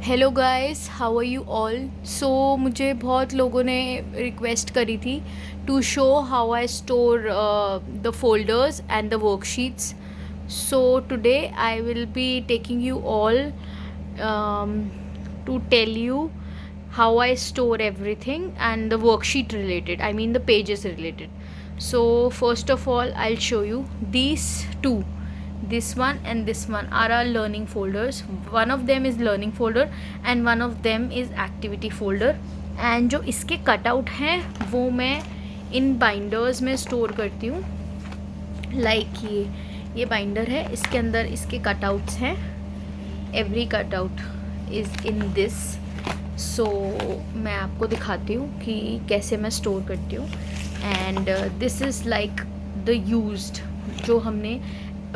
Hello guys, how are you all. So मुझे बहुत लोगों ने रिक्वेस्ट करी थी to show how I store the folders and the worksheets. So today I will be taking you all to tell you how I store everything and the worksheet related, I mean the pages related. So first of all, I'll show you these two. This one and this one are our learning folders. One of them is learning folder and one of them is activity folder. And जो इसके cutout हैं वो मैं इन binders में store करती हूँ. Like ये binder है, इसके अंदर इसके कटआउट्स हैं. Every cutout is in this. सो मैं आपको दिखाती हूँ कि कैसे मैं स्टोर करती हूँ. And this is like the used, जो हमने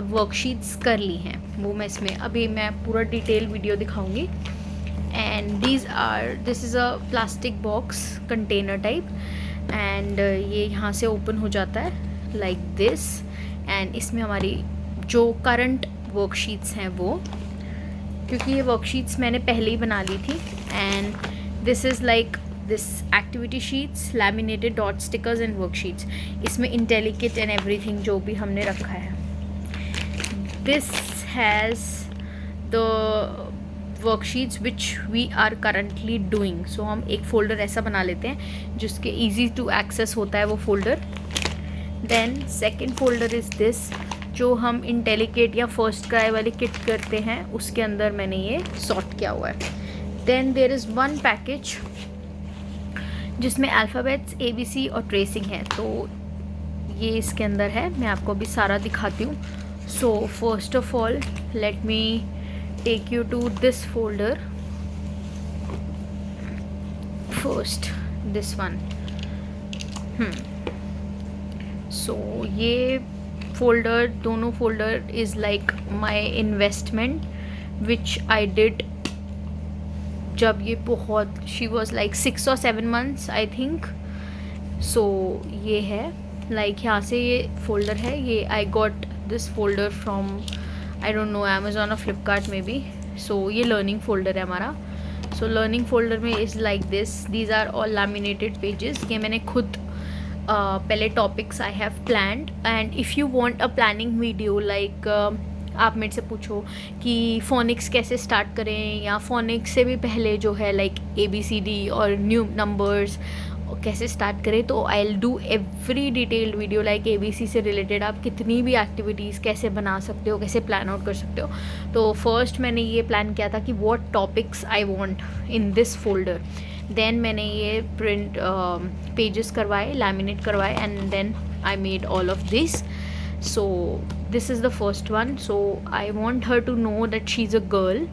वर्कशीट्स कर ली हैं वो मैं इसमें अभी मैं पूरा डिटेल वीडियो दिखाऊंगी. And this is a plastic box container type. And ये यहाँ से ओपन हो जाता है लाइक दिस. एंड इसमें हमारी जो करंट वर्कशीट्स हैं वो, क्योंकि ये वर्कशीट्स मैंने पहले ही बना ली थी. And this is like this activity sheets, laminated dot stickers and worksheets. इसमें इंटेलिकेट एंड एवरीथिंग जो भी हमने रखा है. This has the worksheets which we are currently doing. So हम एक folder ऐसा बना लेते हैं जिसके easy to access होता है वो folder. Then second folder is this, जो हम इंटेलिकेट या फर्स्ट क्राई वाली किट करते हैं उसके अंदर मैंने ये सॉर्ट किया हुआ है. Then there is one package जिसमें अल्फ़ाबेट्स ABC और ट्रेसिंग है. तो ये इसके अंदर है, मैं आपको अभी सारा दिखाती हूँ. So first of all, let me take you to this folder. First this one. So ये folder, दोनों folder is like my investment which I did जब ये बहुत, she was like 6 or 7 months I think. So ये है like यहाँ से ये folder है. ये I got this folder from I don't know Amazon or Flipkart maybe. So ये learning folder है हमारा. So learning folder में is like this. These are all laminated pages. ये मैंने खुद पहले topics I have planned. And if you want a planning video like आप मेरे से पूछो कि phonics कैसे स्टार्ट करें, या phonics से भी पहले जो है like ABCD और न्यू नंबर्स कैसे स्टार्ट करें, तो I will do every detailed video like ABC से रिलेटेड आप कितनी भी एक्टिविटीज़ कैसे बना सकते हो, कैसे प्लान आउट कर सकते हो. तो फर्स्ट मैंने ये प्लान किया था कि what topics I want in this folder. Then मैंने ये प्रिंट पेजेस करवाए, लैमिनेट करवाए, and then I made all of this. So this is the first one. So I want her to know that she is a girl.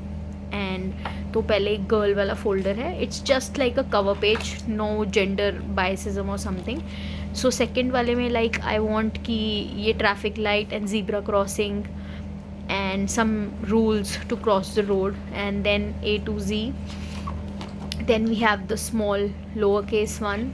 And तो पहले एक girl वाला folder है. It's just like a cover page, no gender biasism और something. So second वाले में like I want कि ये traffic light and zebra crossing and some rules to cross the road, and then A to Z. Then we have the small lower case one.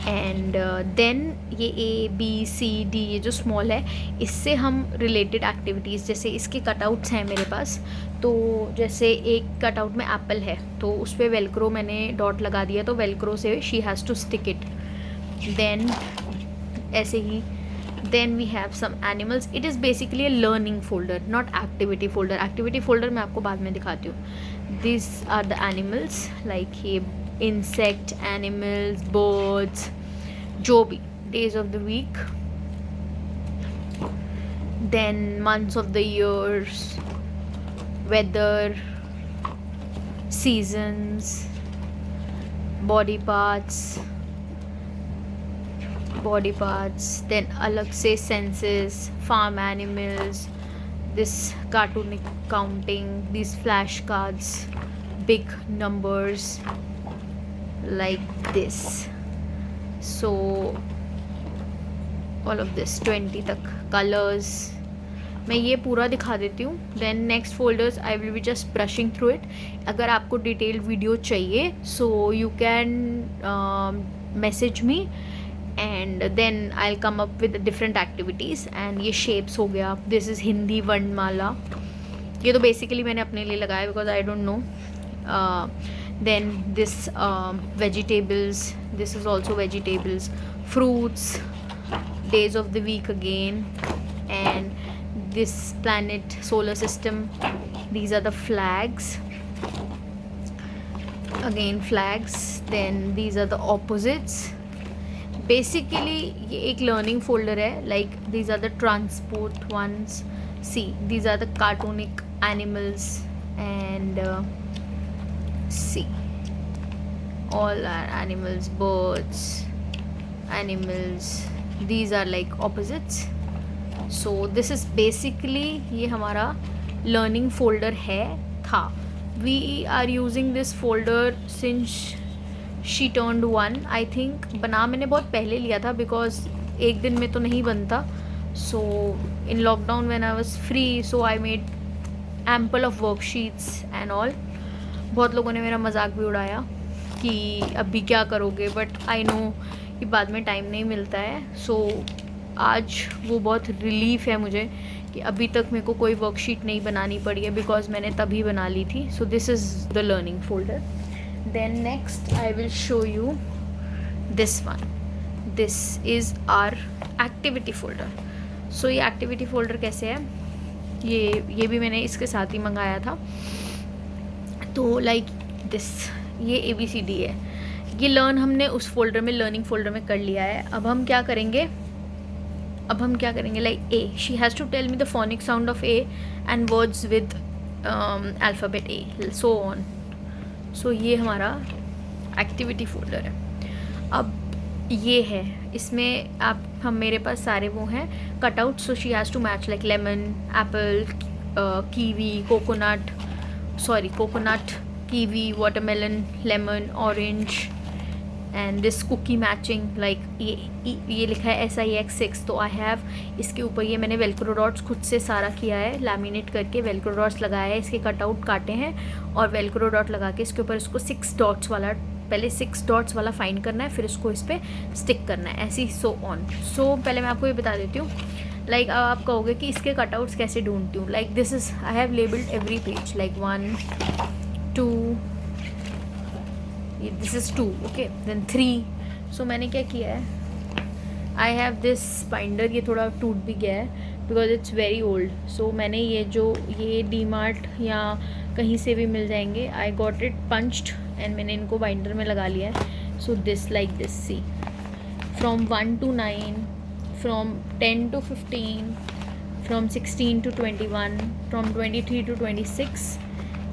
And then ये ABCD, ये जो small है इससे हम related activities, जैसे इसके cutouts हैं मेरे पास. तो जैसे एक कटआउट में एप्पल है तो उस पर वेलक्रो मैंने डॉट लगा दिया, तो वेलक्रो से she has to stick it. Then ऐसे ही then we have some animals. It is basically a learning folder, not activity folder. Activity folder मैं आपको बाद में दिखाती हूँ. This are the animals like ये insect, animals, birds, जो भी, days of the week, then months of the years, weather, seasons, body parts, then अलग से senses, farm animals, this cartoonic counting, these flashcards, big numbers like this. So all of this 20 तक colors मैं ये पूरा दिखा देती हूँ. Then next folders I will be just brushing through it. अगर आपको डिटेल्ड वीडियो चाहिए so you can message me and then I will come up with different activities. And ये शेप्स हो गया. दिस इज़ हिंदी वर्णमाला. ये तो बेसिकली मैंने अपने लिए लगाया because I don't know then this vegetables, this is also vegetables, fruits, days of the week again, and this planet, solar system, these are the flags, again flags, then these are the opposites. Basically ये एक learning folder है. Like these are the transport ones. See these are the cartoonic animals and see all are animals, birds, animals, these are like opposites. So this is basically ये हमारा learning folder है था. We are using this folder since she turned 1. I think बना मैंने बहुत पहले लिया था because एक दिन में तो नहीं बनता. So in lockdown when I was free, so I made ample of worksheets and all. बहुत लोगों ने मेरा मजाक भी उड़ाया कि अभी क्या करोगे, बट आई नो कि बाद में टाइम नहीं मिलता है. सो आज वो बहुत रिलीफ है मुझे कि अभी तक मेरे को कोई वर्कशीट नहीं बनानी पड़ी है बिकॉज मैंने तभी बना ली थी. So this is the learning folder. Then next I will show you this one. This is our activity folder. So ये एक्टिविटी फोल्डर कैसे है, ये भी मैंने इसके साथ ही मंगाया था. तो लाइक दिस, ये ABCD है. ये लर्न हमने उस फोल्डर में, लर्निंग फोल्डर में कर लिया है. अब हम क्या करेंगे like A. She has to tell me the phonic sound of A and words with alphabet A, so on. So ये हमारा एक्टिविटी फोल्डर है. अब ये है, इसमें हम मेरे पास सारे वो हैं cutout. So she has to match like lemon, apple, kiwi, coconut, kiwi, watermelon, lemon, orange, and this cookie matching. like ये लिखा है SIX6. तो आई हैव इसके ऊपर ये मैंने वेलक्रो डॉट्स खुद से सारा किया है, लैमिनेट करके वेलक्रो डॉट्स लगाया है, इसके कटआउट काटे हैं और वेलक्रो डॉट लगा के इसके ऊपर इसको 6 डॉट्स वाला, पहले 6 डॉट्स वाला फाइंड करना है, फिर इसको इस पर स्टिक करना है, ऐसी सो ऑन. सो पहले मैं आपको ये बता देती हूँ. लाइक आप कहोगे कि इसके कटआउट्स कैसे ढूंढती हूँ. Like this is, I have labelled every page like 1 2, this is 2, okay, then 3. so मैंने क्या किया है, आई हैव दिस बाइंडर, ये थोड़ा टूट भी गया है because it's very old. So मैंने ये DMart या कहीं से भी मिल जाएंगे. I got it punched and मैंने इनको बाइंडर में लगा लिया है. So this like this, see from 1 to 9, from 10 to 15, from 16 to 21, from 23 to 26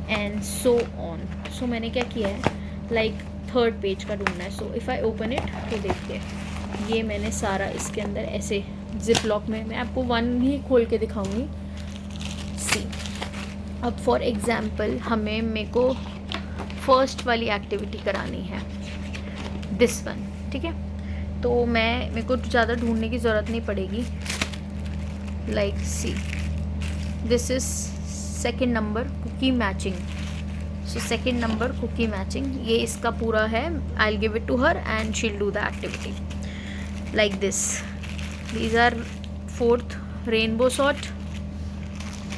and so on. So मैंने क्या किया है, लाइक थर्ड पेज का ढूंढना है. So if I open it तो देखिए ये मैंने सारा इसके अंदर ऐसे जिप लॉक में, मैं आपको 1 ही खोल के दिखाऊंगी. सी अब फॉर एग्ज़ाम्पल मेरे को फर्स्ट वाली एक्टिविटी करानी है, दिस वन, ठीक है. तो मेरे को ज़्यादा ढूंढने की ज़रूरत नहीं पड़ेगी. Like see this is second number cookie matching. So second number cookie matching, ये इसका पूरा है. I will give it to her and she will do the activity like this. These are fourth rainbow sort.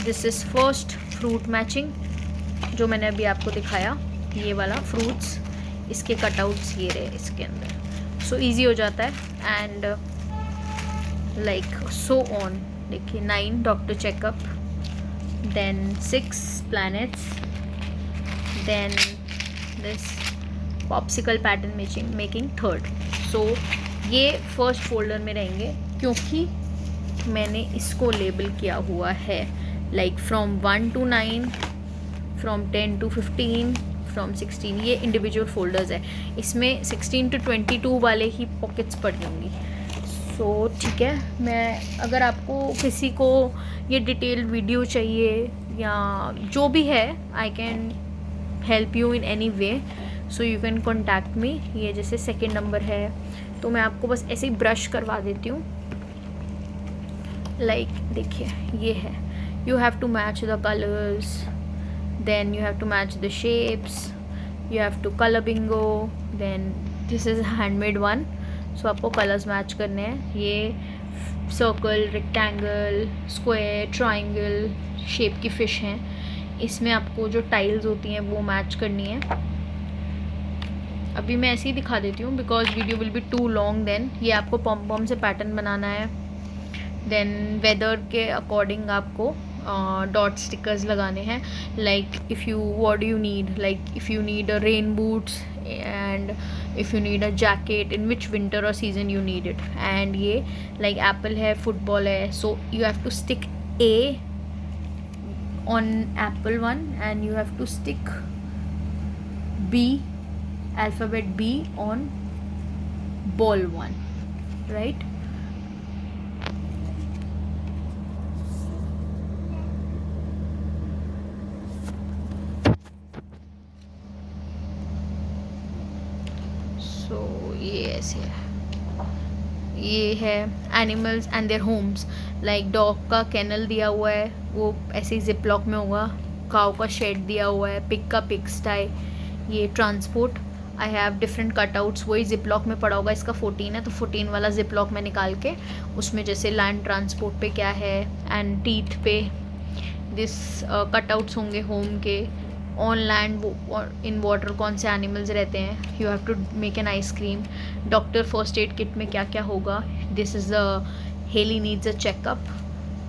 This is first fruit matching जो मैंने अभी आपको दिखाया, ये वाला फ्रूट्स, इसके कटआउट्स ये रहे इसके अंदर. सो ईजी हो जाता है एंड लाइक सो ऑन. देखिए 9 doctor checkup, then 6 planets, then this popsicle pattern making third. so ये फर्स्ट फोल्डर में रहेंगे क्योंकि मैंने इसको लेबल किया हुआ है like from 1 to 9, from 10 to 15, from 16. ये इंडिविजुअल फोल्डर्स है, इसमें 16 to 22 वाले ही पॉकेट्स पड़ी होंगी. सो ठीक है, मैं अगर आपको किसी को ये डिटेल वीडियो चाहिए या जो भी है, I can help you in any way. So you can contact मी. ये जैसे सेकेंड नंबर है तो मैं आपको बस ऐसे ही ब्रश करवा देती हूँ. लाइक देखिए ये है, you have to match the colours, then you have to match the shapes, you have to colour bingo. Then this is handmade one. So आपको कलर्स मैच करने हैं. ये circle, rectangle, square, triangle shape की fish हैं. इसमें आपको जो tiles होती हैं वो मैच करनी है। अभी मैं ऐसे ही दिखा देती हूँ because video will be too long. Then ये आपको पॉम पॉम से पैटर्न बनाना है। देन वेदर के अकॉर्डिंग आपको डॉट स्टिकर्स लगाने हैं। Like if you what you need, like if you need a rain boots and if you need a jacket in which winter और season you need it. And ये like apple है, football है, so you have to stick a on apple one and you have to stick B, alphabet B on ball one, right? So ये ऐसे है, ये है animals and their homes. Like dog का canal दिया हुआ है, वो ऐसे ही जिप लॉक में होगा। काऊ का शेड दिया हुआ है, पिग का पिग स्टाई। ये transport, I have different cutouts, वही जिप लॉक में पड़ा होगा। इसका 14 है तो 14 वाला जिप लॉक में निकाल के उसमें जैसे लैंड ट्रांसपोर्ट पे क्या है एंड टीथ पे दिस कटआउट्स होंगे होम के। ऑन लैंड इन वाटर कौन से एनिमल्स रहते हैं, you have to make an ice cream. Doctor first aid kit में क्या क्या होगा, this is the Hailey needs a checkup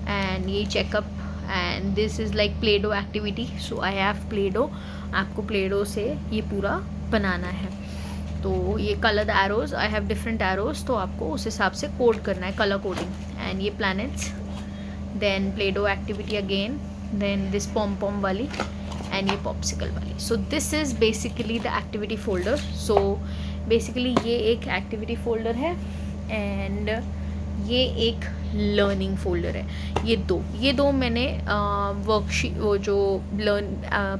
and ये checkup. And this is like play dough activity, so I have play dough. आपको play dough से ये पूरा बनाना है। तो ये colour arrows, I have different arrows, तो आपको उस हिसाब से कोड करना है, कलर कोडिंग। एंड ये planets, then play dough activity again, then this pom pom वाली एंड ये पॉप्सिकल वाली। So this is basically the activity folder. So basically ये एक एक्टिविटी फोल्डर है एंड ये एक लर्निंग फोल्डर है। ये दो मैंने वर्कशीट वो जो लर्न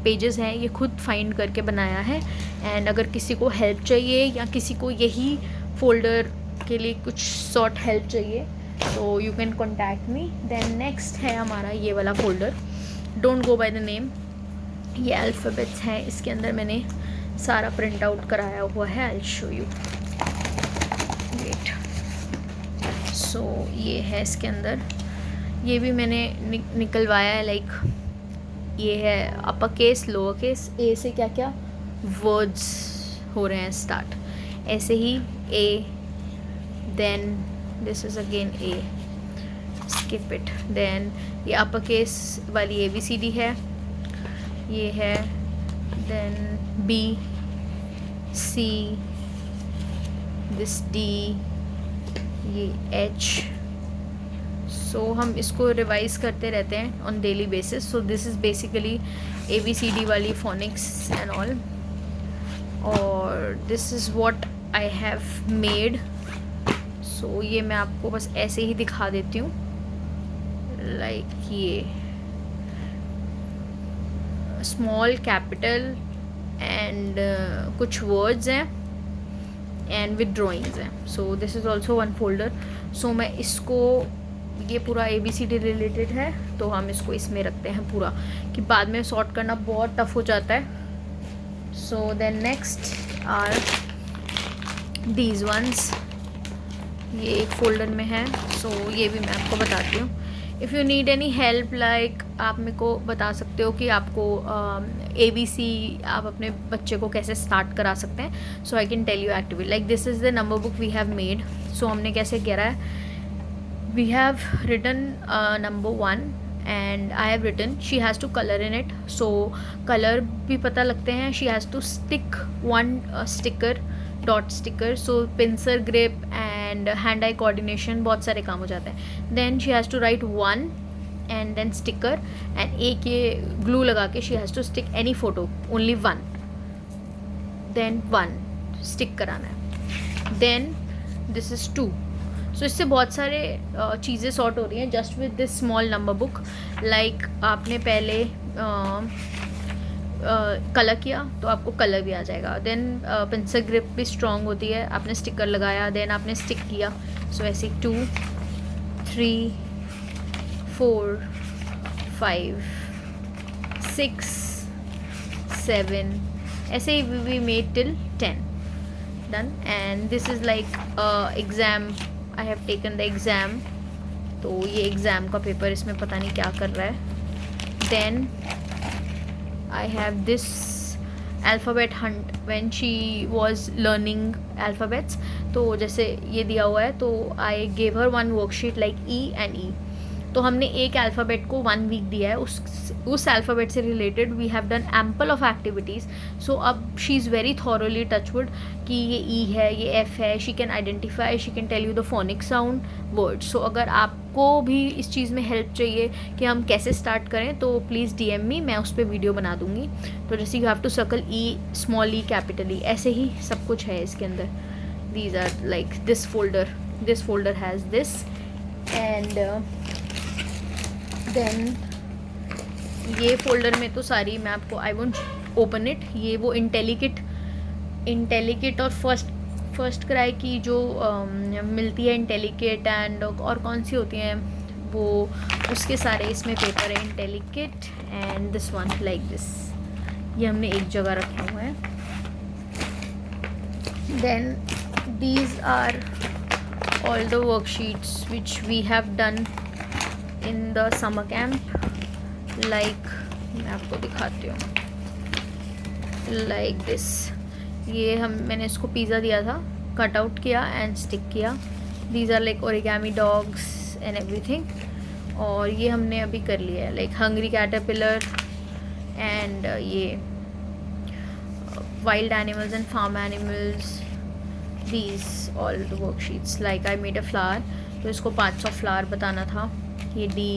पेजेस हैं ये खुद फाइंड करके बनाया है। एंड अगर किसी को हेल्प चाहिए या किसी को यही फोल्डर के लिए कुछ सॉर्ट हेल्प चाहिए तो you can contact me. Then next है हमारा ये वाला folder, don't go by the name. ये अल्फ़ाबेट्स हैं, इसके अंदर मैंने सारा प्रिंट आउट कराया हुआ है, I will show you, wait. So ये है इसके अंदर, ये भी मैंने निकलवाया है। लाइक ये है upper case, lower case, A से क्या क्या वर्ड्स हो रहे हैं स्टार्ट, ऐसे ही A, then this is again A, skip it. Then ये अपर केस वाली ABCD है, ये है, then B, C, this D, ये H। सो हम इसको रिवाइज करते रहते हैं on daily basis. So this is basically ABCD वाली फोनिक्स एंड ऑल, और this is what I have made. सो ये मैं आपको बस ऐसे ही दिखा देती हूँ। लाइक ये स्मॉल कैपिटल एंड कुछ वर्ड्स हैं एंड विद ड्राइंग्स हैं। So this is also one folder. So मैं इसको, ये पूरा ABCD रिलेटेड है तो हम इसको इसमें रखते हैं पूरा, कि बाद में सॉर्ट करना बहुत टफ हो जाता है। So then next are these ones, ये एक फोल्डर में है। सो ये भी मैं आपको बताती हूँ। If you need any help, like आप मेरे को बता सकते हो कि आपको ABC आप अपने बच्चे को कैसे स्टार्ट करा सकते हैं। So I can tell you activity, like this is the number book we have made. So हमने कैसे करा है, we have written number 1 and I have written she has to colour in it. So colour भी पता लगते हैं, she has to stick one sticker, dot sticker. So pincer grip and hand eye coordination, बहुत सारे काम हो जाते हैं। Then she has to right 1 and then sticker, and एक ये ग्लू लगा के she has to stick any photo, only 1, then 1 stick कराना है। Then this is 2। सो इससे बहुत सारे चीज़ें सॉर्ट हो रही हैं just with this small number book. Like आपने पहले कलर किया तो आपको कलर भी आ जाएगा। देन पेंसिल ग्रिप भी स्ट्रॉन्ग होती है, आपने स्टिकर लगाया, देन आपने स्टिक किया। सो ऐसे 2, 3, 4, 5, 6, 7, ऐसे ही we made till 10 done. And this is like exam, I have taken the exam. तो ये एग्ज़ाम का पेपर, इसमें पता नहीं क्या कर रहा है। Then I have this alphabet hunt when she was learning alphabets. तो जैसे ये दिया हुआ है तो I gave her one worksheet like E and E. तो हमने एक अल्फ़ाबेट को 1 वीक दिया है, उस अल्फ़ाबेट से related we have done ample of activities. So अब she is very thoroughly touch wood कि ये ई है, ये एफ है, she can identify, she can tell you the phonic sound words. So अगर आपको भी इस चीज़ में हेल्प चाहिए कि हम कैसे स्टार्ट करें तो प्लीज़ DM मी, मैं उस पर वीडियो बना दूँगी. तो जैसे you have to circle E, small E, capital E, ऐसे ही सब कुछ है इसके अंदर. These are like this folder has this. And then ये फोल्डर में तो सारी मैं आपको, आई वोंट ओपन इट. ये वो इंटेलिकेट और फर्स्ट क्राई की जो मिलती है, इंटेलिकेट एंड और कौन सी होती हैं वो, उसके सारे इसमें पेपर है. इंटेलिकेट and this one like this, ये हमने एक जगह रखा हुआ है. Then these are all the worksheets which we have done in the summer camp. Like मैं आपको दिखाती हूँ, like this. ये मैंने इसको पिज़्ज़ा दिया था, कट आउट किया एंड स्टिक किया. These are like origami dogs and everything. और ये हमने अभी कर लिया है like hungry caterpillar and ये wild animals and farm animals. These all the worksheets. Like I made a flower. तो इसको 500 फ्लावर बताना था. ये डी,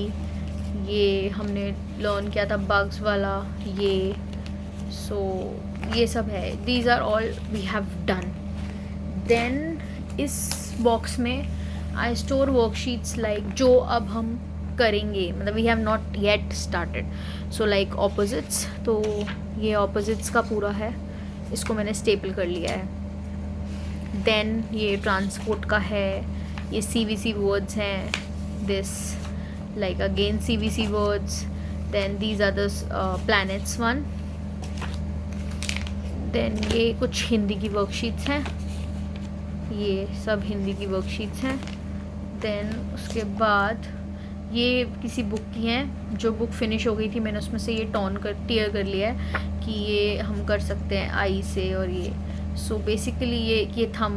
ये हमने लर्न किया था बग्स वाला, ये. सो ये सब है. These are all we have done. Then इस बॉक्स में आई स्टोर वर्कशीट्स लाइक जो अब हम करेंगे, मतलब we have not yet started. So like opposites, तो ये ऑपोजिट्स का पूरा है, इसको मैंने स्टेपल कर लिया है. देन ये ट्रांसपोर्ट का है, ये CVC वर्ड्स हैं. This like again CVC words. Then these are the planets one. Then ये कुछ हिंदी की वर्कशीट्स हैं, ये सब हिंदी की वर्कशीट्स हैं. Then उसके बाद ये किसी बुक की हैं, जो बुक फिनिश हो गई थी मैंने उसमें से ये टीयर कर लिया है कि ये हम कर सकते हैं आई से. और ये सो बेसिकली ये थम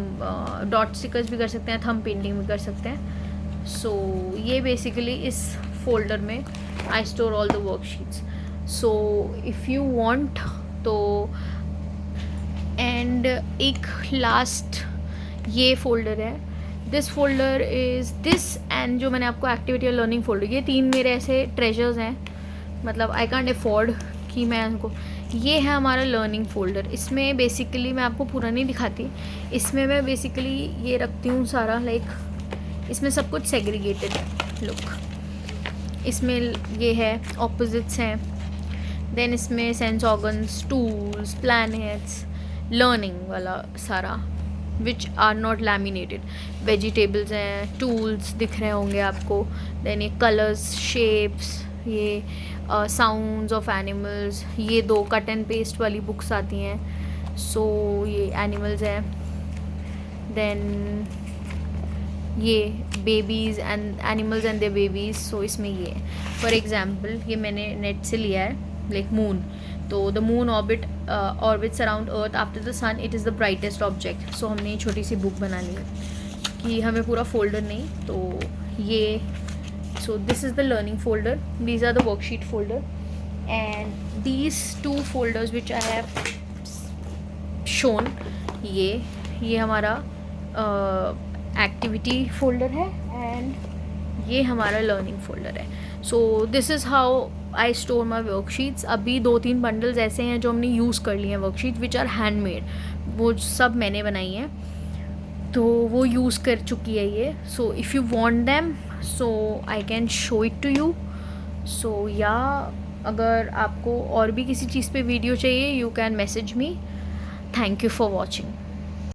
डॉट स्टिकर्स भी कर सकते हैं, थम पेंटिंग भी कर सकते हैं. सो ये बेसिकली इस फोल्डर में I store all the worksheets. So if you want to. And एक लास्ट ये फोल्डर है, this folder is this. And जो मैंने आपको एक्टिविटी और लर्निंग फोल्डर, ये 3 मेरे ऐसे ट्रेजर्स हैं, मतलब आई कांट अफोर्ड कि मैं उनको. ये है हमारा लर्निंग फोल्डर. इसमें बेसिकली मैं आपको पूरा नहीं दिखाती, इसमें मैं बेसिकली ये रखती हूँ सारा लाइक इसमें सब कुछ सेग्रीगेटेड है. लुक, इसमें ये है ऑपोजिट्स हैं. देन इसमें sense organs, tools, planets, learning वाला सारा which are not laminated. Vegetables हैं, टूल्स दिख रहे होंगे आपको. देन ये कलर्स, शेप्स, ये साउंड्स ऑफ एनिमल्स. ये 2 कट एंड पेस्ट वाली बुक्स आती हैं. सो ये एनिमल्स हैं. देन ये babies and animals and their babies. So इसमें ये फॉर एग्जांपल ये मैंने नेट से लिया है लाइक मून. तो the moon orbits around earth after the sun, it is the brightest object. So हमने ये छोटी सी बुक बना ली है कि हमें पूरा फोल्डर नहीं. तो ये so this is the learning folder, these are the worksheet folder. And these 2 folders which I have shown, ये हमारा एक्टिविटी फोल्डर है एंड ये हमारा लर्निंग फोल्डर है. So this is how I store my worksheets. अभी 2-3 bundles ऐसे हैं जो हमने यूज़ कर लिए हैं वर्कशीट विच आर हैंडमेड, वो सब मैंने बनाई हैं, तो वो यूज़ कर चुकी है ये. So if you want them so I can show it to you. So या अगर आपको और भी किसी चीज़ पे वीडियो चाहिए, you can message me. Thank you for watching.